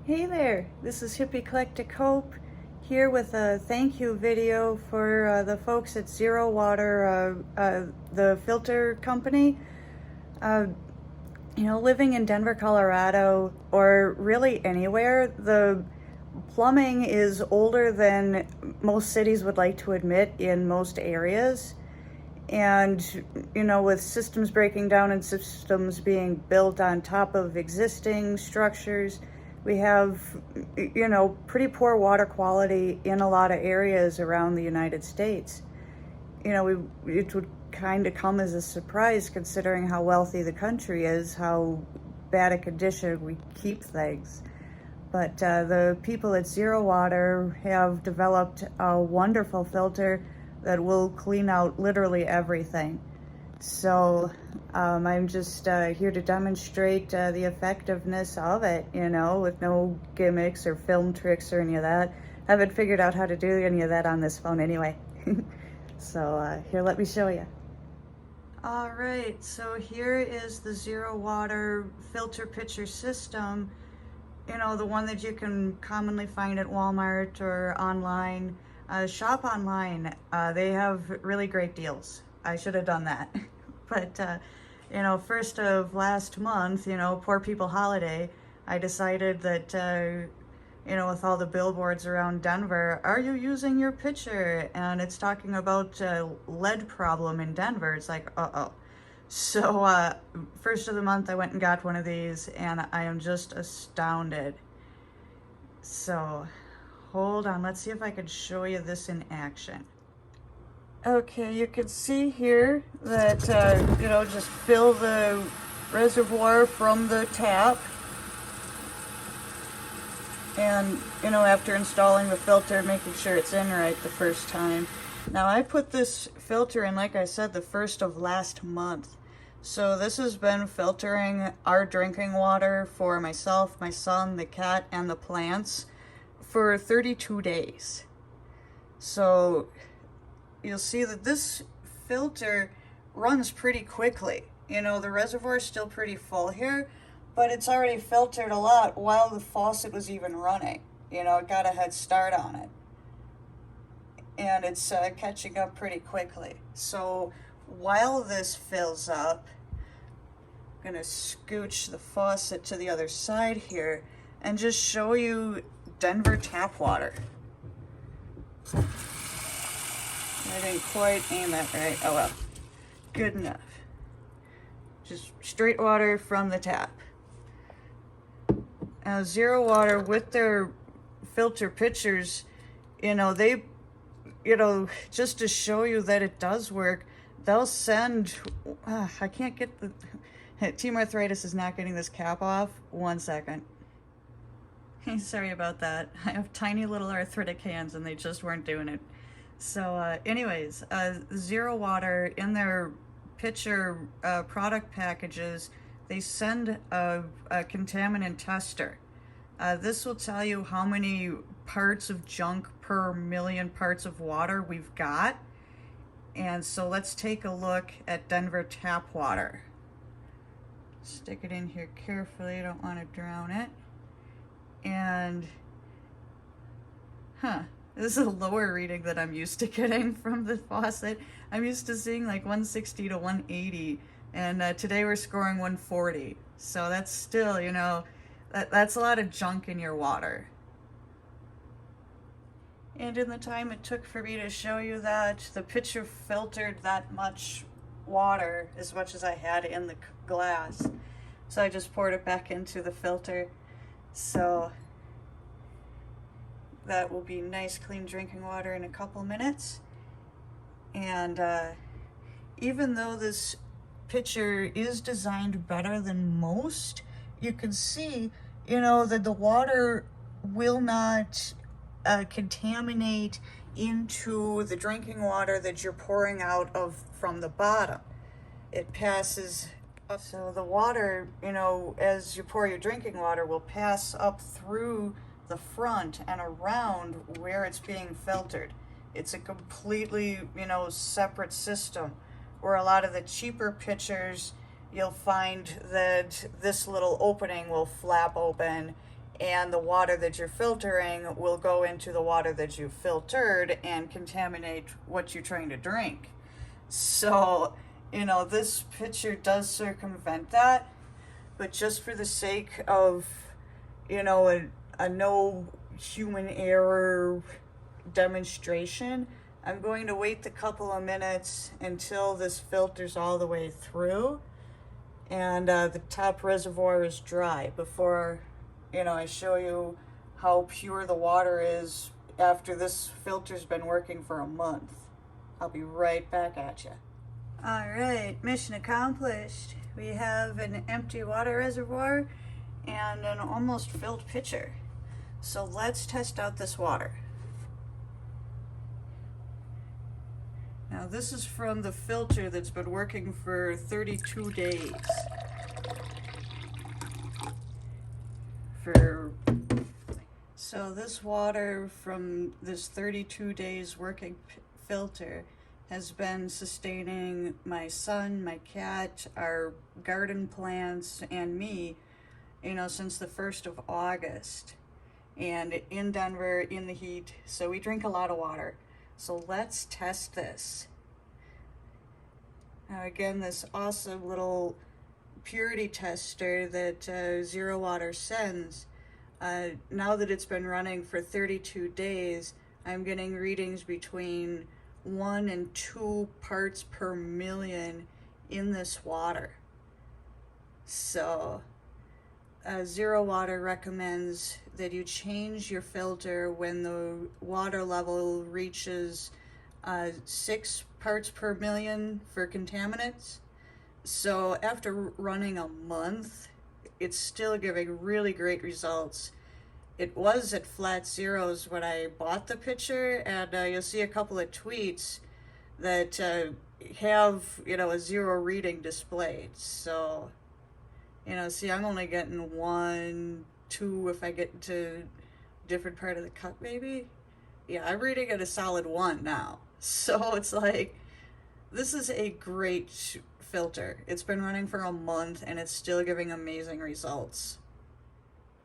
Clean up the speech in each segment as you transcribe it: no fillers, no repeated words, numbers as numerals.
Hey there, this is Hippie Eclectic Hope here with a thank you video for the folks at ZeroWater, the filter company. Living in Denver, Colorado, or really anywhere, the plumbing is older than most cities would like to admit in most areas. And, with systems breaking down and systems being built on top of existing structures, we have, pretty poor water quality in a lot of areas around the United States. It would kind of come as a surprise considering how wealthy the country is, how bad a condition we keep things. But the people at ZeroWater have developed a wonderful filter that will clean out literally everything. So I'm just here to demonstrate the effectiveness of it, with no gimmicks or film tricks or any of that. Haven't figured out how to do any of that on this phone anyway. So here, let me show you. All right, so here is the ZeroWater Filter Pitcher system. The one that you can commonly find at Walmart or online. Shop online. They have really great deals. I should have done that. But, first of last month, poor people holiday, I decided that, with all the billboards around Denver, are you using your pitcher? And it's talking about lead problem in Denver. It's like, uh-oh. So, first of the month, I went and got one of these, and I am just astounded. So, hold on, let's see if I can show you this in action. Okay, you can see here that, just fill the reservoir from the tap. And, after installing the filter, making sure it's in right the first time. Now, I put this filter in, like I said, the first of last month. So this has been filtering our drinking water for myself, my son, the cat, and the plants for 32 days. So you'll see that this filter runs pretty quickly. The reservoir is still pretty full here, but it's already filtered a lot while the faucet was even running. It got a head start on it. And it's catching up pretty quickly. So while this fills up, I'm gonna scooch the faucet to the other side here and just show you Denver tap water. I didn't quite aim it right. Oh well, good enough. Just straight water from the tap. Now ZeroWater, with their filter pitchers, they, just to show you that it does work, they'll send, I can't get the, Team Arthritis is not getting this cap off. 1 second. Sorry about that. I have tiny little arthritic hands and they just weren't doing it. So anyways, ZeroWater, in their pitcher product packages, they send a contaminant tester. This will tell you how many parts of junk per million parts of water we've got. And so let's take a look at Denver tap water. Stick it in here carefully, don't want to drown it. And, this is a lower reading that I'm used to getting from the faucet. I'm used to seeing like 160 to 180, and today we're scoring 140. So that's still, that's a lot of junk in your water. And in the time it took for me to show you that, the pitcher filtered that much water, as much as I had in the glass. So I just poured it back into the filter. So that will be nice, clean drinking water in a couple minutes. And even though this pitcher is designed better than most, you can see, that the water will not contaminate into the drinking water that you're pouring out of from the bottom. It passes up, so the water, as you pour your drinking water, will pass up through the front and around where it's being filtered. It's a completely, separate system, where a lot of the cheaper pitchers, you'll find that this little opening will flap open and the water that you're filtering will go into the water that you filtered and contaminate what you're trying to drink. So, this pitcher does circumvent that, but just for the sake of, a no human error demonstration, I'm going to wait the couple of minutes until this filters all the way through and the top reservoir is dry before, I show you how pure the water is after this filter's been working for a month. I'll be right back at you. All right, mission accomplished. We have an empty water reservoir and an almost filled pitcher. So let's test out this water. Now this is from the filter that's been working for 32 days. So this water from this 32 days working filter has been sustaining my son, my cat, our garden plants, and me, since the 1st of August. And in Denver, in the heat, so we drink a lot of water. So let's test this. Now again, this awesome little purity tester that ZeroWater sends, now that it's been running for 32 days, I'm getting readings between 1 and 2 parts per million in this water. So ZeroWater recommends that you change your filter when the water level reaches 6 parts per million for contaminants. So after running a month, it's still giving really great results. It was at flat zeros when I bought the pitcher, and you'll see a couple of tweets that have, a 0 reading displayed. So, see, I'm only getting 1, 2 if I get to different part of the cup, maybe. Yeah, I'm reading at a solid 1 now. So it's like, this is a great filter. It's been running for a month and it's still giving amazing results.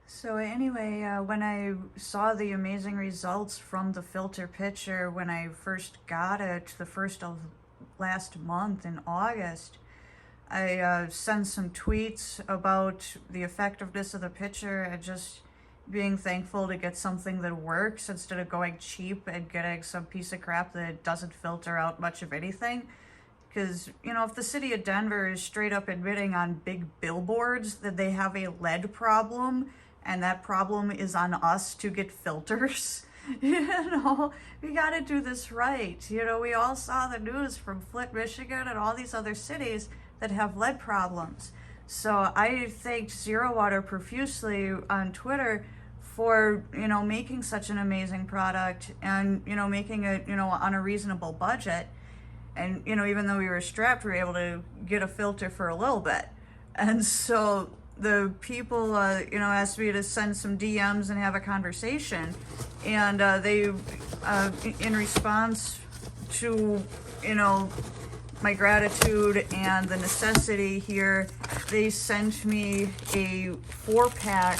So anyway, when I saw the amazing results from the filter pitcher when I first got it, the first of last month in August, I sent some tweets about the effectiveness of the pitcher and just being thankful to get something that works instead of going cheap and getting some piece of crap that doesn't filter out much of anything. Because, if the city of Denver is straight up admitting on big billboards that they have a lead problem, and that problem is on us to get filters, we gotta do this right. We all saw the news from Flint, Michigan, and all these other cities that have lead problems. So I thanked ZeroWater profusely on Twitter for, making such an amazing product and, making it, on a reasonable budget. And, even though we were strapped, we were able to get a filter for a little bit. And so the people, asked me to send some DMs and have a conversation. And they, in response to, my gratitude and the necessity here, they sent me a 4-pack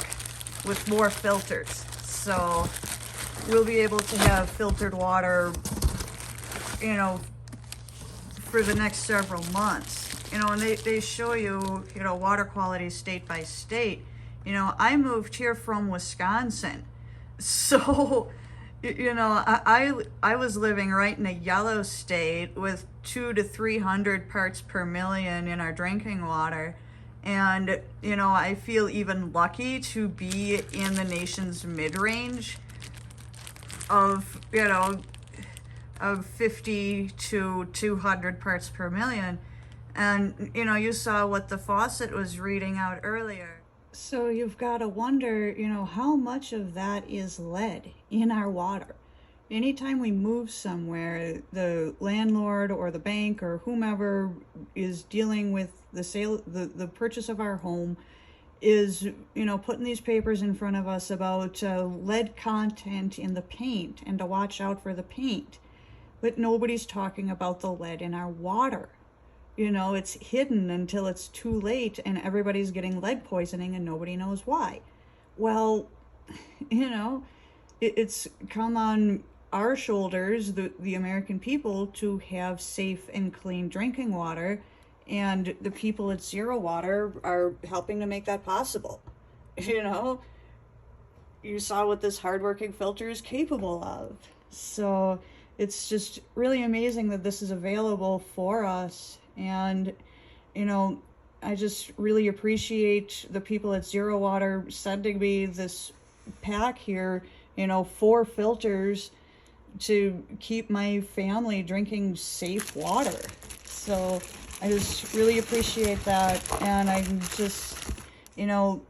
with more filters. So we'll be able to have filtered water, for the next several months. And they show you, water quality state by state. I moved here from Wisconsin. So, I was living right in a yellow state with 200 to 300 parts per million in our drinking water. And, I feel even lucky to be in the nation's mid-range of, of 50 to 200 parts per million. And, you saw what the faucet was reading out earlier. So you've got to wonder, how much of that is lead in our water? Anytime we move somewhere, the landlord or the bank or whomever is dealing with the sale, the purchase of our home is, putting these papers in front of us about lead content in the paint and to watch out for the paint. But nobody's talking about the lead in our water. It's hidden until it's too late and everybody's getting lead poisoning and nobody knows why. Well, you know, it's come on our shoulders, the American people, to have safe and clean drinking water, and the people at ZeroWater are helping to make that possible. You know, you saw what this hardworking filter is capable of. So it's just really amazing that this is available for us. And, you know, I just really appreciate the people at ZeroWater sending me this pack here, you know, 4 filters to keep my family drinking safe water. So I just really appreciate that. And I'm just, you know,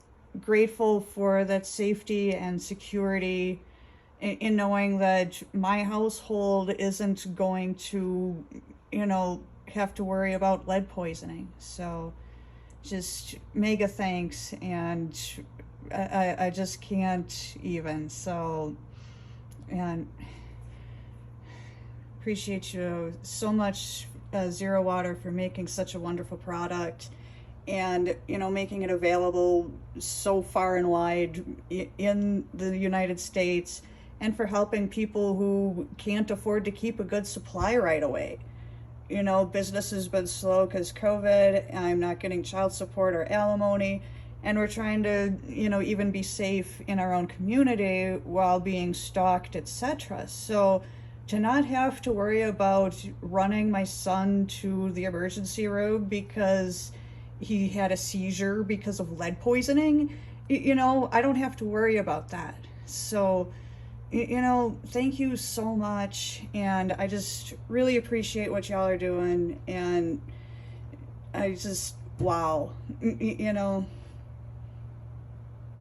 grateful for that safety and security in knowing that my household isn't going to, you know, have to worry about lead poisoning. So just mega thanks, and I just can't even. So, and appreciate you so much, ZeroWater, for making such a wonderful product, and, you know, making it available so far and wide in the United States, and for helping people who can't afford to keep a good supply right away. You know, business has been slow because COVID, I'm not getting child support or alimony, and we're trying to, you know, even be safe in our own community while being stalked, etc. So to not have to worry about running my son to the emergency room because he had a seizure because of lead poisoning, you know, I don't have to worry about that. So, you know, thank you so much, and I just really appreciate what y'all are doing, and I just, wow, you know,